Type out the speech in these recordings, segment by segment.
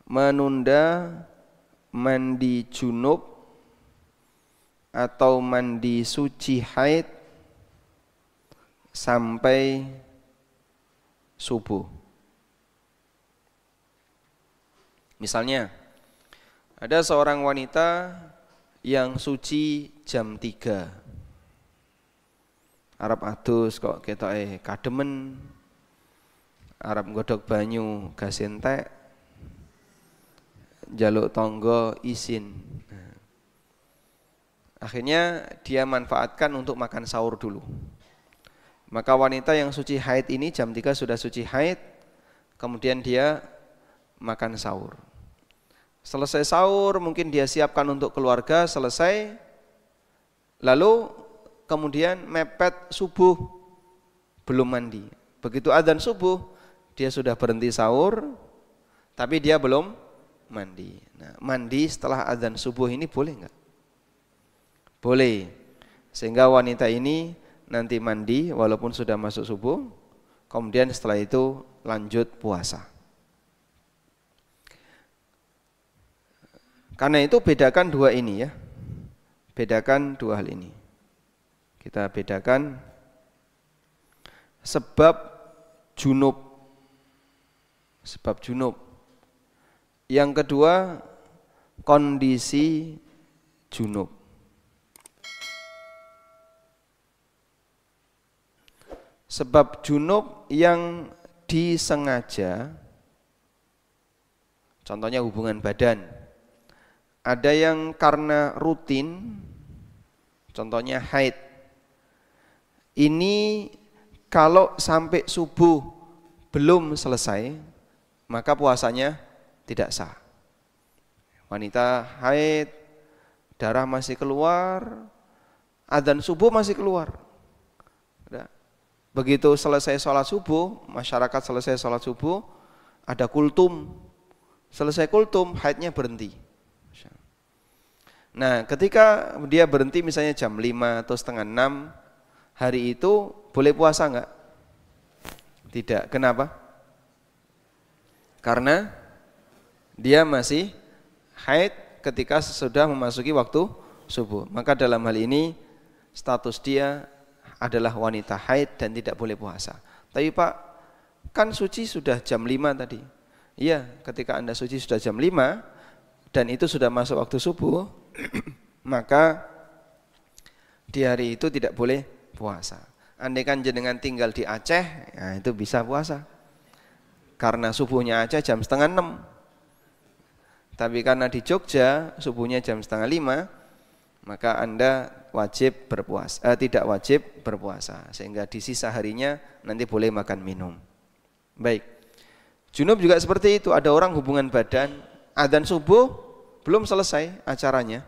menunda mandi junub atau mandi suci haid sampai subuh. Misalnya, ada seorang wanita yang suci jam 3. Arab adus kok ketoke kademen, Arab nggodhog banyu gas entek, njaluk tangga izin. Akhirnya dia manfaatkan untuk makan sahur dulu. Maka wanita yang suci haid ini jam 3 sudah suci haid, kemudian dia makan sahur. Selesai sahur mungkin dia siapkan untuk keluarga, selesai, lalu kemudian mepet subuh, belum mandi. Begitu adzan subuh, dia sudah berhenti sahur, tapi dia belum mandi. Nah, mandi setelah adzan subuh ini boleh enggak? Boleh. Sehingga wanita ini nanti mandi walaupun sudah masuk subuh, kemudian setelah itu lanjut puasa. Karena itu bedakan dua ini ya. Bedakan dua hal ini. Kita bedakan sebab junub. Sebab junub. Yang kedua, kondisi junub. Sebab junub yang disengaja, contohnya hubungan badan. Ada yang karena rutin, contohnya haid. Ini kalau sampai subuh belum selesai, maka puasanya tidak sah. Wanita haid, darah masih keluar, adzan subuh masih keluar. Begitu selesai sholat subuh, masyarakat selesai sholat subuh, ada kultum. Selesai kultum, haidnya berhenti. Nah, ketika dia berhenti misalnya jam 5 atau setengah 6, hari itu boleh puasa enggak? Tidak. Kenapa? Karena dia masih haid ketika sudah memasuki waktu subuh. Maka dalam hal ini status dia adalah wanita haid dan tidak boleh puasa. Tapi Pak, kan suci sudah jam 5 tadi. Iya, ketika Anda suci sudah jam 5 dan itu sudah masuk waktu subuh, maka di hari itu tidak boleh puasa. Andai kan jenengan tinggal di Aceh, ya itu bisa puasa. Karena subuhnya Aceh jam setengah 6. Tapi karena di Jogja subuhnya jam setengah 5, maka Anda wajib berpuasa, tidak wajib berpuasa. Sehingga di sisa harinya nanti boleh makan minum. Baik. Junub juga seperti itu. Ada orang hubungan badan, adzan subuh belum selesai acaranya.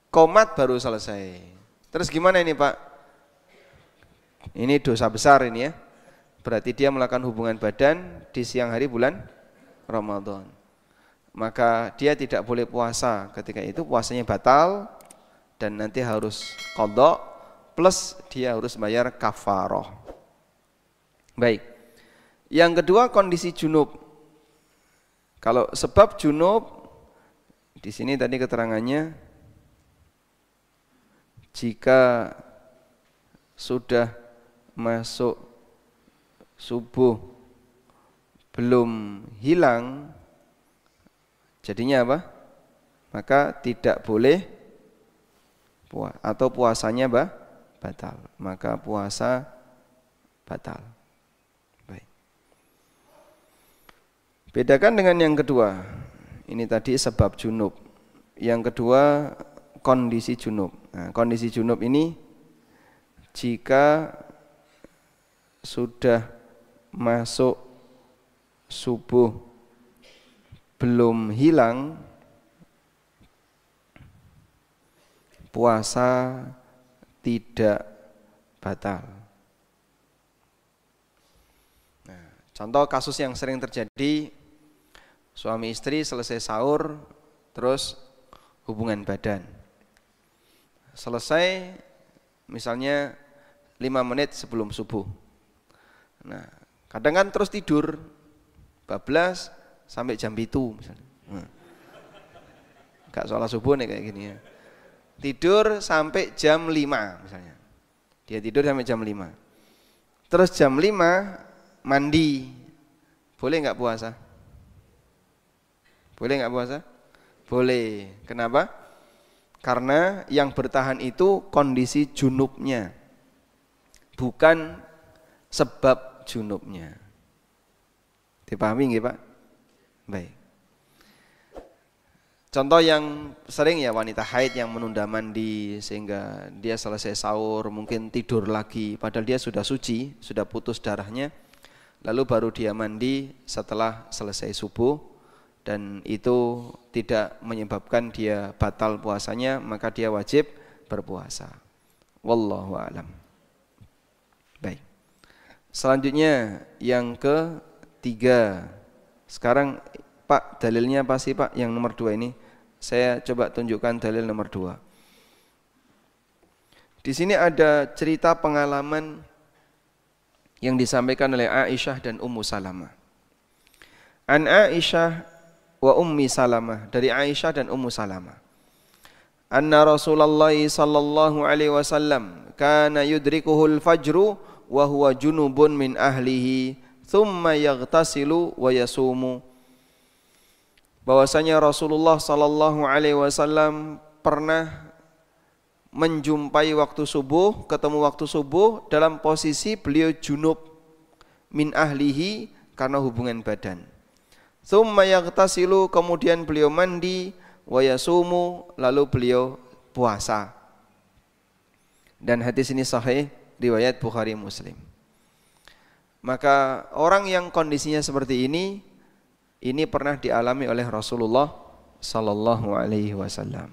Qomat baru selesai. Terus gimana ini Pak? Ini dosa besar ini ya. Berarti dia melakukan hubungan badan di siang hari bulan Ramadan. Maka dia tidak boleh puasa ketika itu, puasanya batal dan nanti harus qadha plus dia harus bayar kafarah. Baik. Yang kedua, kondisi junub. Kalau sebab junub di sini tadi keterangannya jika sudah masuk subuh belum hilang, jadinya apa? Maka tidak boleh atau puasanya batal. Maka puasa batal. Baik. Bedakan dengan yang kedua. Ini tadi sebab junub. Yang kedua kondisi junub. Nah, kondisi junub ini jika sudah masuk subuh belum hilang, puasa tidak batal. Nah, contoh kasus yang sering terjadi, suami istri selesai sahur terus hubungan badan. Selesai misalnya 5 menit sebelum subuh. Nah, Kadang kan terus tidur bablas sampai jam 7 misalnya. Gak sholat subuh nih kayak gini ya. Tidur sampai jam 5 misalnya. Dia tidur sampai jam 5. Terus jam 5 mandi. Boleh nggak puasa? Boleh nggak puasa? Boleh. Kenapa? Karena yang bertahan itu kondisi junubnya, bukan sebab junubnya. Dipahami nggih Pak? Baik. Contoh yang sering ya wanita haid yang menunda mandi sehingga dia selesai sahur mungkin tidur lagi padahal dia sudah suci, sudah putus darahnya, lalu baru dia mandi setelah selesai subuh. Dan itu tidak menyebabkan dia batal puasanya, maka dia wajib berpuasa. Wallahu a'lam. Baik. Selanjutnya yang ketiga. Sekarang Pak, dalilnya apa sih Pak yang nomor 2 ini? Saya coba tunjukkan dalil nomor 2. Di sini ada cerita pengalaman yang disampaikan oleh Aisyah dan Ummu Salamah. An Aisyah wa Ummi Salamah, dari Aisyah dan Ummu Salamah. Anna Rasulullah sallallahu alaihi wasallam kana yudrikuhul fajru wa huwa junubun min ahlihi thumma yaghtasilu wa yasumu. Bahwasanya Rasulullah sallallahu alaihi wasallam pernah menjumpai waktu subuh, ketemu waktu subuh dalam posisi beliau junub min ahlihi karena hubungan badan. Tsumma yaghtasilu, kemudian beliau mandi, wa yasumu, lalu beliau puasa. Dan hadis ini sahih riwayat Bukhari Muslim. Maka orang yang kondisinya seperti ini pernah dialami oleh Rasulullah sallallahu alaihi wasallam.